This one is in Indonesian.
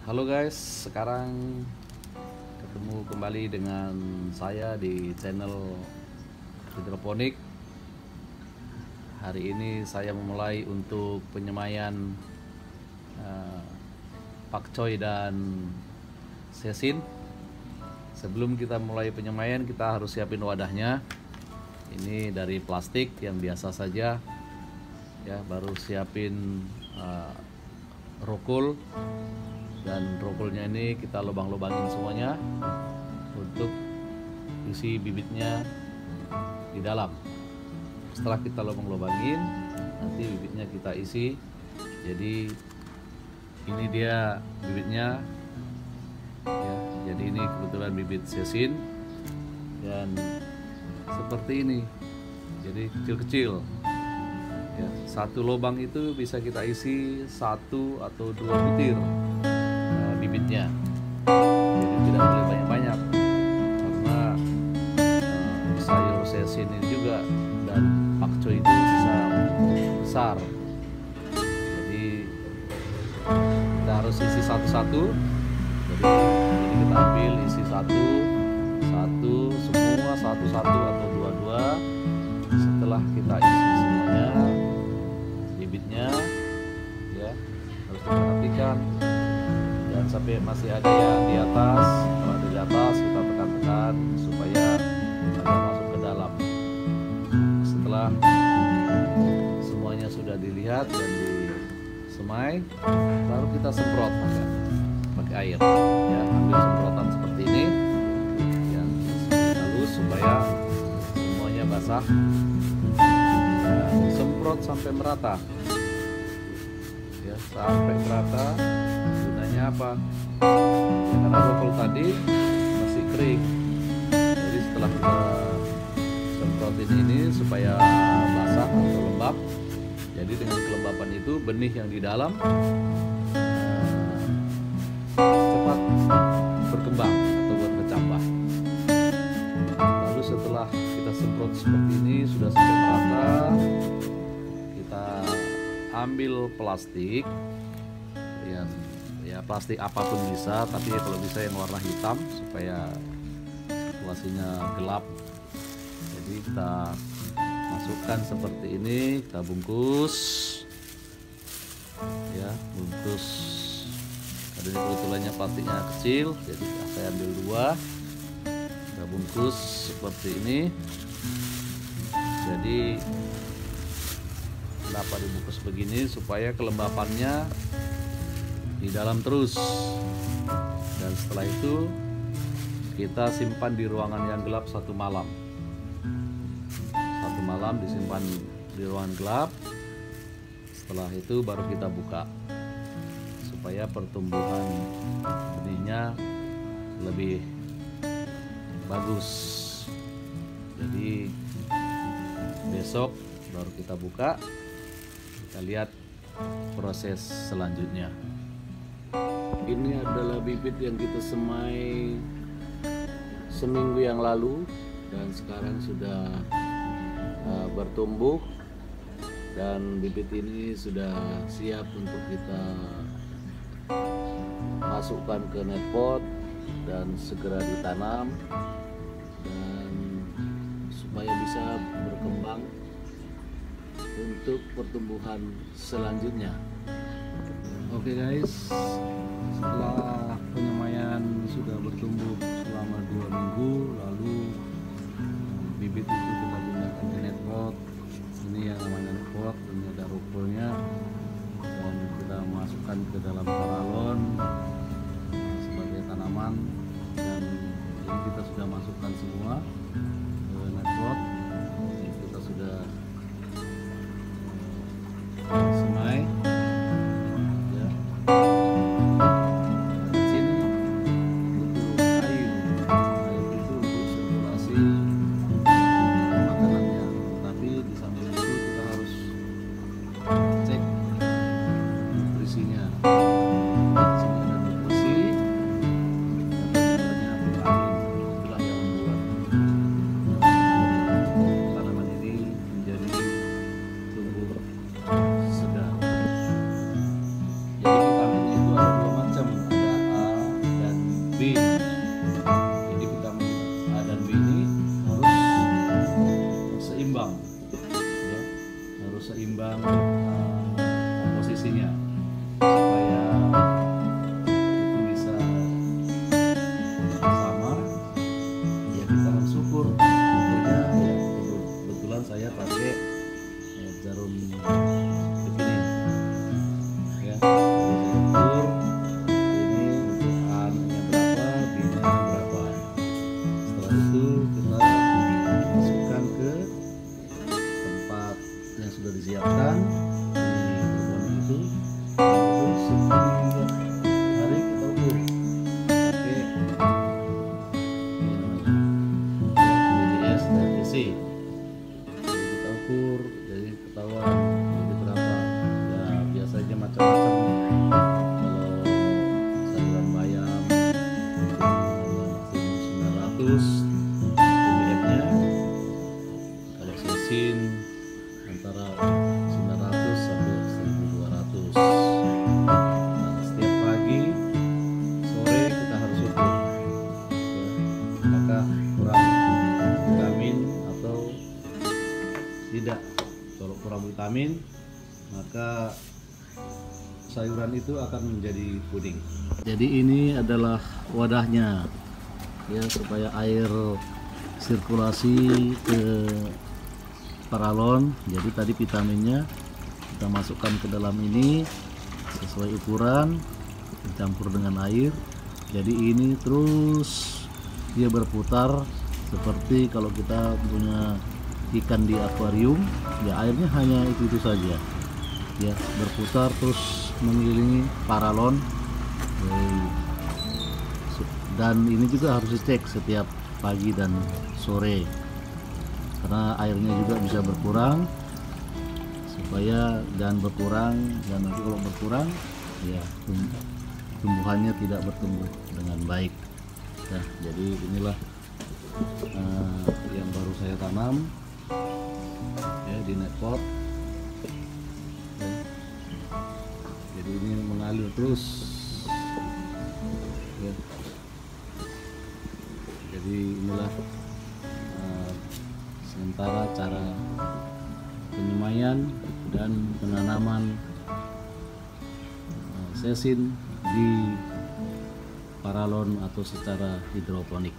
Halo guys, sekarang ketemu kembali dengan saya di channel hidroponik. Hari ini saya memulai untuk penyemaian pakcoy dan sesin. Sebelum kita mulai penyemaian, kita harus siapin wadahnya. Ini dari plastik yang biasa saja ya, baru siapin rokul. Dan rokolnya ini kita lubang-lubangin semuanya untuk isi bibitnya di dalam. Setelah kita lubang-lubangin, nanti bibitnya kita isi. Jadi ini dia bibitnya ya. Jadi ini kebetulan bibit sesin dan seperti ini, jadi kecil-kecil ya. Satu lubang itu bisa kita isi 1 atau 2 butir bibitnya. Jadi tidak boleh banyak-banyak karena sayur sesin ini juga dan pakcoy itu bisa besar. Jadi kita harus isi satu-satu. Jadi kita ambil isi satu semua, satu atau dua. Setelah kita isi semuanya bibitnya ya, harus diperhatikan sampai masih ada yang di atas. Kalau ada di atas, kita tekan-tekan supaya agak masuk ke dalam. Setelah semuanya sudah dilihat dan disemai, baru kita semprot pakai air ya. Ambil semprotan seperti ini yang halus supaya semuanya basah. Semprot sampai merata ya, sampai merata. Apa? Karena rokol tadi masih kering, jadi setelah kita semprotin ini supaya basah atau lembab. Jadi dengan kelembapan itu benih yang di dalam cepat berkembang atau berkecambah. Lalu setelah kita semprot seperti ini sudah sampai merata, kita ambil plastik ya, plastik apapun bisa, tapi kalau bisa yang warna hitam supaya situasinya gelap. Jadi kita masukkan seperti ini, kita bungkus ya, bungkus. Ada kebetulannya plastiknya kecil, jadi saya ambil 2, kita bungkus seperti ini. Jadi kenapa dibungkus begini? Supaya kelembapannya di dalam terus, dan setelah itu kita simpan di ruangan yang gelap 1 malam. 1 malam disimpan di ruangan gelap. Setelah itu baru kita buka supaya pertumbuhan benihnya lebih bagus. Jadi besok baru kita buka, kita lihat proses selanjutnya. Ini adalah bibit yang kita semai seminggu yang lalu dan sekarang sudah bertumbuh, dan bibit ini sudah siap untuk kita masukkan ke netpot dan segera ditanam dan supaya bisa berkembang untuk pertumbuhan selanjutnya. Oke guys, setelah penyemaian sudah bertumbuh selama 2 minggu, lalu bibit itu kita pindahkan ke netpot. Ini yang namanya netpot, ini ada rokolnya, dan kita masukkan ke dalam paralon sebagai tanaman. Dan ini kita sudah masukkan semua ke netpot. Kita sudah semai. sayuran itu akan menjadi kuning. Jadi ini adalah wadahnya ya, supaya air sirkulasi ke paralon. Jadi tadi vitaminnya kita masukkan ke dalam ini sesuai ukuran, dicampur dengan air. Jadi ini terus dia berputar seperti kalau kita punya ikan di akuarium, ya airnya hanya itu saja ya, berputar terus mengelilingi paralon. Dan ini juga harus dicek setiap pagi dan sore karena airnya juga bisa berkurang, supaya jangan berkurang, dan nanti kalau berkurang ya tumbuhannya tidak bertumbuh dengan baik. Nah, jadi inilah yang baru saya tanam ya di net pot ya. Jadi ini mengalir terus ya. Jadi inilah sementara cara penyemaian dan penanaman sesin di paralon atau secara hidroponik.